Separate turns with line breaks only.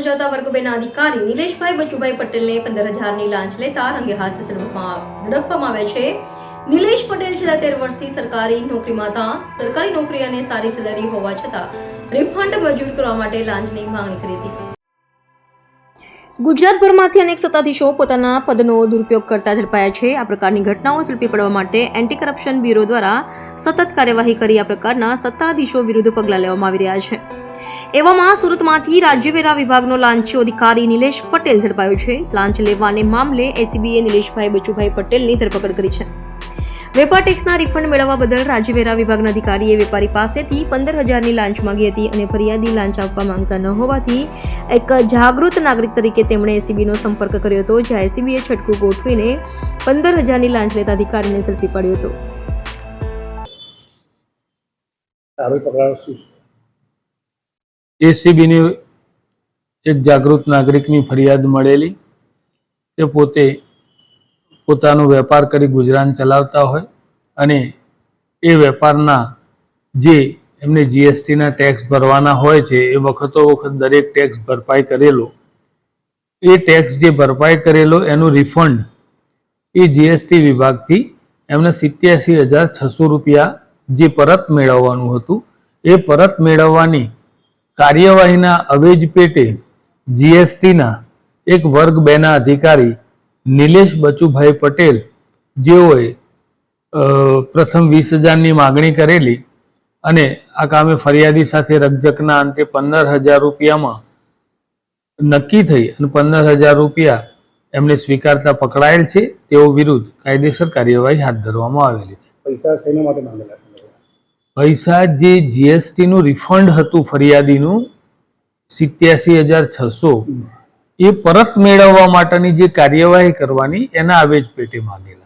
ભજવતા વર્ગ 2ના અધિકારી નિલેશભાઈ બચુભાઈ પટેલને 15,000ની લાંચ લેતા રંગે હાથ ઝડપવામાં આવ્યા છે. નિલેશ પટેલ છેલ્લા 13 વર્ષથી સરકારી નોકરીમાં હતા. સરકારી નોકરી અને સારી સેલરી હોવા છતાં રિફંડ મંજૂર કરવા માટે લાંચની માંગણી કરી હતી. ગુજરાતભરમાંથી અનેક સત્તાધીશો પોતાના પદનો દુરુપયોગ કરતા ઝડપાયા છે. આ પ્રકારની ઘટનાઓ ઝડપી પાડવા માટે એન્ટી કરપ્શન બ્યુરો દ્વારા સતત કાર્યવાહી કરી આ પ્રકારના સત્તાધીશો વિરુદ્ધ પગલાં લેવામાં આવી રહ્યા છે. એવામાં સુરતમાંથી રાજ્ય વેરા વિભાગનો લાંચો અધિકારી નિલેશ પટેલ ઝડપાયો છે. લાંચ લેવાને મામલે એસીબીએ નિલેશભાઈ બચુભાઈ પટેલની ધરપકડ કરી છે. વેપાર ટેક્સના રિફંડ મેળવવા બદલ રાજ્ય વેરા વિભાગના અધિકારીએ વેપારી પાસેથી 15,000ની લાંચ માંગી હતી અને ફરિયાદી લાંચ આપવા માંગતા ન હોવાથી એક જાગૃત નાગરિક તરીકે તેમણે એસીબીનો સંપર્ક કર્યો હતો, જ્યાં એસીબીએ છટકું ગોઠવીને 15,000ની લાંચ લેતા અધિકારીને ઝડપી પાડ્યો હતો.
એસીબીની એક જાગૃત નાગરિકની ફરિયાદ મળેલી. તે પોતે પોતાનો વેપાર કરી ગુજરાન ચલાવતા હોય અને એ વેપારના જે એમને જીએસટીના ટેક્સ ભરવાના હોય છે એ વખતો વખત દરેક ટેક્સ ભરપાઈ કરેલો, એ ટેક્સ જે ભરપાઈ કરેલો એનું રિફંડ એ જીએસટી વિભાગથી એમને 87,600 રૂપિયા જે પરત મેળવવાનું હતું એ પરત મેળવવાની કાર્યવાહીના અવેજ પેટે જીએસટીના એક વર્ગ 2ના અધિકારી નિલેશ બચુભાઈ પટેલ જેઓએ પ્રથમ 20,000ની માગણી કરેલી અને આ કામે ફરિયાદી સાથે રકઝકના અંતે 15,000 રૂપિયામાં નક્કી થઈ અને 15,000 રૂપિયા એમને સ્વીકારતા પકડાયેલ છે. તેઓ વિરુદ્ધ કાયદેસર કાર્યવાહી હાથ ધરવામાં આવેલી છે.
પૈસા શેના માટે માંગેલા?
પૈસા જે જીએસટીનું રિફંડ હતું ફરિયાદીનું 87,600 એ પરત મેળવવા માટેની જે કાર્યવાહી કરવાની એના આવેજ પેટે માંગેલા.